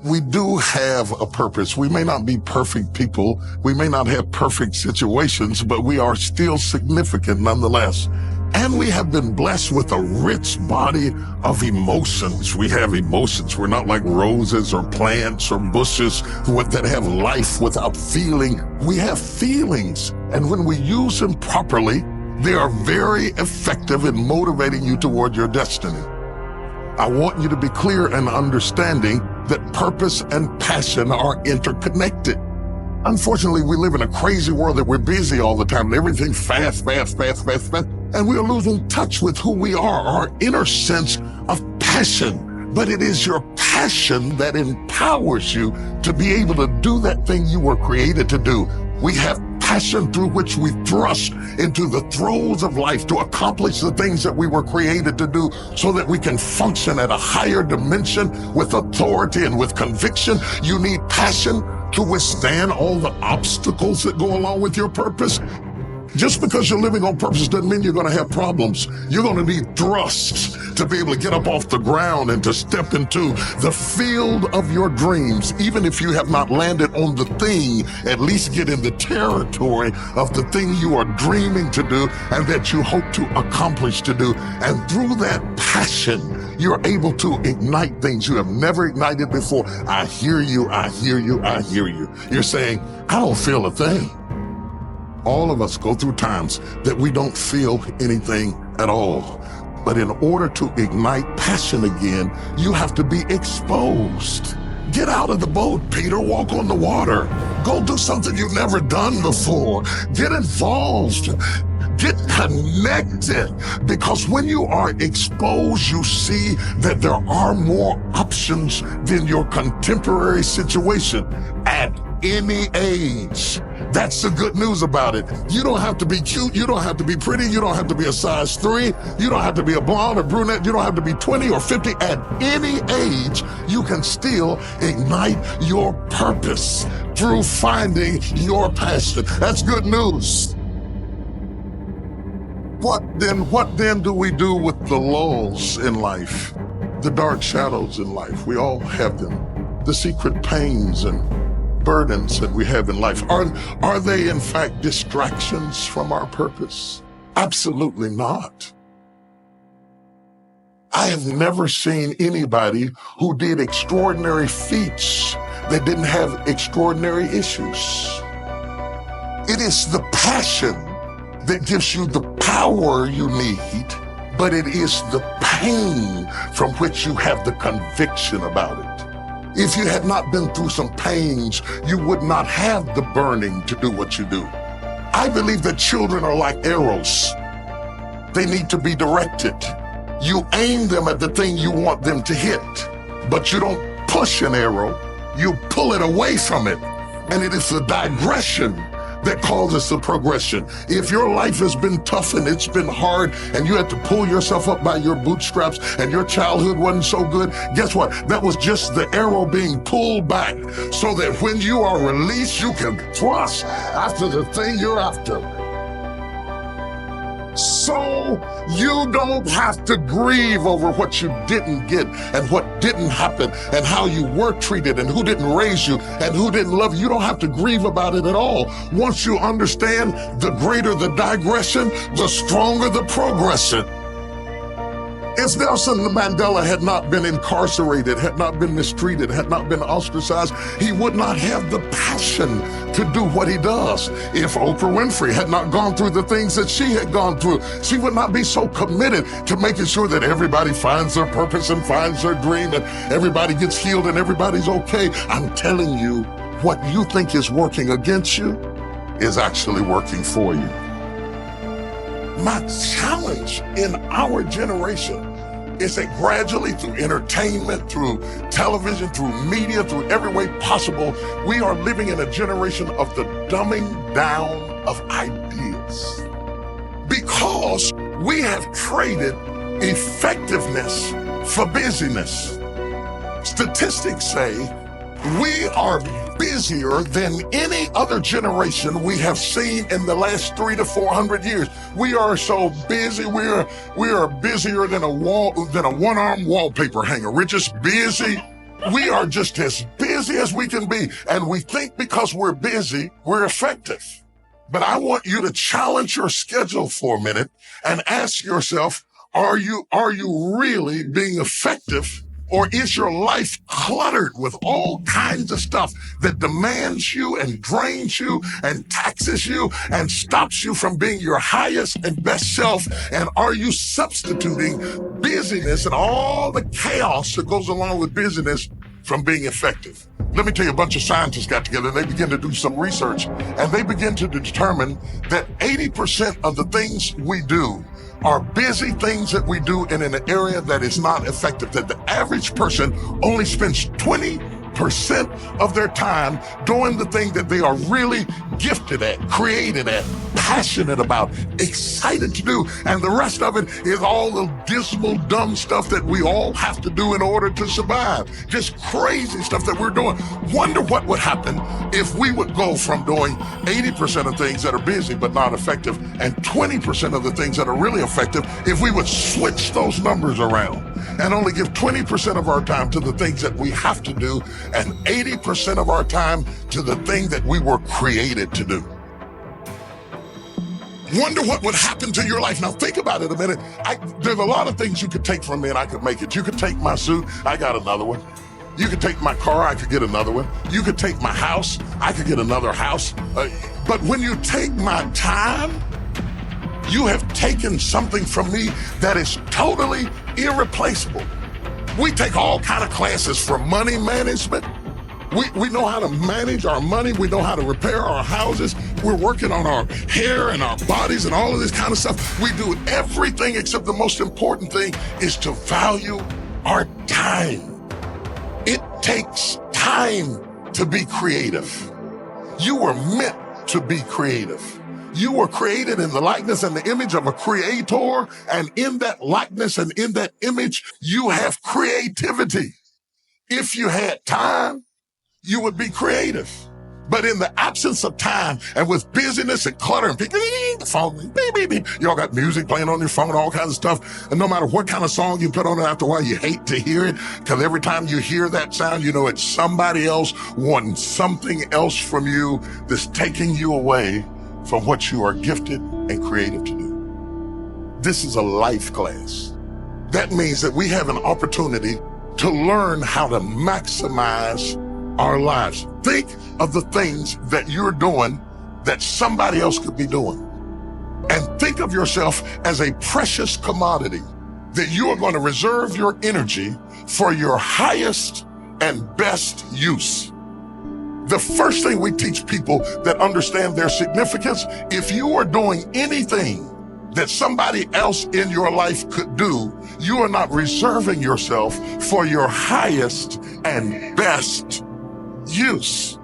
We do have a purpose. We may not be perfect people. We may not have perfect situations, but we are still significant nonetheless. And we have been blessed with a rich body of emotions. We have emotions. We're not like roses or plants or bushes that have life without feeling. We have feelings. And when we use them properly, they are very effective in motivating you toward your destiny. I want you to be clear and understanding that purpose and passion are interconnected. Unfortunately, we live in a crazy world that we're busy all the time. Everything fast. And we are losing touch with who we are, our inner sense of passion. But it is your passion that empowers you to be able to do that thing you were created to do. We have passion through which we thrust into the throes of life to accomplish the things that we were created to do so that we can function at a higher dimension with authority and with conviction. You need passion to withstand all the obstacles that go along with your purpose. Just because you're living on purpose doesn't mean you're going to have problems. You're going to need thrust to be able to get up off the ground and to step into the field of your dreams. Even if you have not landed on the thing, at least get in the territory of the thing you are dreaming to do and that you hope to accomplish to do. And through that passion, you're able to ignite things you have never ignited before. I hear you. You're saying, I don't feel a thing. All of us go through times that we don't feel anything at all. But in order to ignite passion again, you have to be exposed. Get out of the boat, Peter. Walk on the water. Go do something you've never done before. Get involved. Get connected. Because when you are exposed, you see that there are more options than your contemporary situation at any age. That's the good news about it. You don't have to be cute. You don't have to be pretty. You don't have to be a size 3. You don't have to be a blonde or brunette. You don't have to be 20 or 50. At any age, you can still ignite your purpose through finding your passion. That's good news. What then do we do with the lulls in life? The dark shadows in life. We all have them. The secret pains and burdens that we have in life. Are they in fact distractions from our purpose? Absolutely not. I have never seen anybody who did extraordinary feats that didn't have extraordinary issues. It is the passion that gives you the power you need, but it is the pain from which you have the conviction about it. If you had not been through some pains, you would not have the burning to do what you do. I believe that children are like arrows. They need to be directed. You aim them at the thing you want them to hit, but you don't push an arrow, you pull it away from it. And it is the digression that causes the progression. If your life has been tough and it's been hard and you had to pull yourself up by your bootstraps and your childhood wasn't so good, guess what? That was just the arrow being pulled back so that when you are released, you can thrust after the thing you're after. So you don't have to grieve over what you didn't get and what didn't happen and how you were treated and who didn't raise you and who didn't love you. You don't have to grieve about it at all. Once you understand, the greater the digression, the stronger the progression. If Nelson Mandela had not been incarcerated, had not been mistreated, had not been ostracized, he would not have the passion to do what he does. If Oprah Winfrey had not gone through the things that she had gone through, she would not be so committed to making sure that everybody finds their purpose and finds their dream and everybody gets healed and everybody's okay. I'm telling you, what you think is working against you is actually working for you. My challenge in our generation is that gradually through entertainment, through television, through media, through every way possible, we are living in a generation of the dumbing down of ideas. Because we have traded effectiveness for busyness. Statistics say we are busier than any other generation we have seen in the last 300 to 400 years. We are so busy. We are busier than a one-arm wallpaper hanger. We're just busy. We are just as busy as we can be, and we think because we're busy, we're effective. But I want you to challenge your schedule for a minute and ask yourself, are you really being effective? Or is your life cluttered with all kinds of stuff that demands you and drains you and taxes you and stops you from being your highest and best self? And are you substituting busyness and all the chaos that goes along with busyness from being effective? Let me tell you, a bunch of scientists got together and they began to do some research, and they began to determine that 80% of the things we do are busy things that we do in an area that is not effective, that the average person only spends 20% of their time doing the thing that they are really gifted at, created at, passionate about, excited to do. And the rest of it is all the dismal, dumb stuff that we all have to do in order to survive. Just crazy stuff that we're doing. Wonder what would happen if we would go from doing 80% of things that are busy but not effective and 20% of the things that are really effective if we would switch those numbers around and only give 20% of our time to the things that we have to do and 80% of our time to the thing that we were created to do. Wonder what would happen to your life. Now think about it a minute. There's a lot of things you could take from me and I could make it. You could take my suit, I got another one. You could take my car, I could get another one. You could take my house, I could get another house. But when you take my time, you have taken something from me that is totally irreplaceable. We take all kind of classes for money management. We know how to manage our money. We know how to repair our houses. We're working on our hair and our bodies and all of this kind of stuff. We do everything except the most important thing is to value our time. It takes time to be creative. You were meant to be creative. You were created in the likeness and the image of a creator, and in that likeness and in that image, you have creativity. If you had time, you would be creative. But in the absence of time and with busyness and clutter and the phone, you all got music playing on your phone, all kinds of stuff. And no matter what kind of song you put on it, after a while, you hate to hear it, because every time you hear that sound, you know it's somebody else wanting something else from you that's taking you away from what you are gifted and created to do. This is a life class. That means that we have an opportunity to learn how to maximize our lives. Think of the things that you're doing that somebody else could be doing. And think of yourself as a precious commodity that you are going to reserve your energy for your highest and best use. The first thing we teach people that understand their significance, if you are doing anything that somebody else in your life could do, you are not reserving yourself for your highest and best use.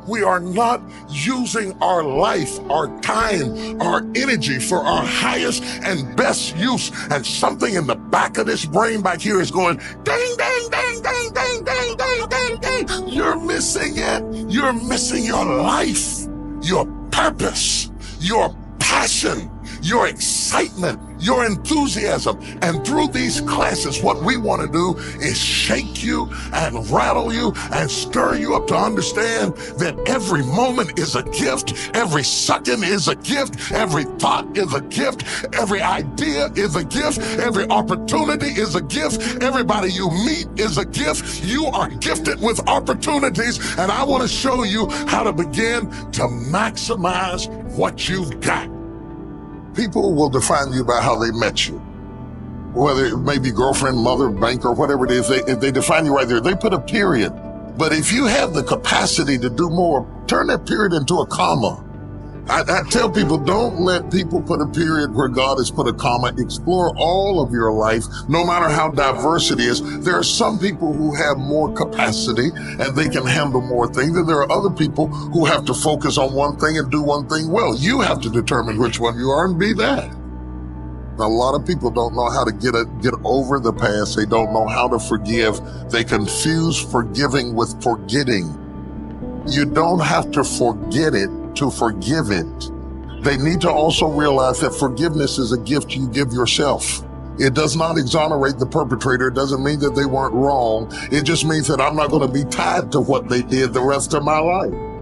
We are not using our life, our time, our energy for our highest and best use. And something in the back of this brain back here is going, ding, ding, ding, ding, ding, ding, ding, ding, ding. You're missing it. You're missing your life, your purpose, your passion, your excitement, your enthusiasm. And through these classes, what we want to do is shake you and rattle you and stir you up to understand that every moment is a gift, every second is a gift, every thought is a gift, every idea is a gift, every opportunity is a gift, everybody you meet is a gift. You are gifted with opportunities, and I want to show you how to begin to maximize what you've got. People will define you by how they met you. Whether it may be girlfriend, mother, banker, whatever it is, if they define you right there, they put a period. But if you have the capacity to do more, turn that period into a comma. I tell people, don't let people put a period where God has put a comma. Explore all of your life, no matter how diverse it is. There are some people who have more capacity and they can handle more things, and there are other people who have to focus on one thing and do one thing well. You have to determine which one you are and be that. Now, a lot of people don't know how to get over the past. They don't know how to forgive. They confuse forgiving with forgetting. You don't have to forget it to forgive it. They need to also realize that forgiveness is a gift you give yourself. It does not exonerate the perpetrator. It doesn't mean that they weren't wrong. It just means that I'm not going to be tied to what they did the rest of my life.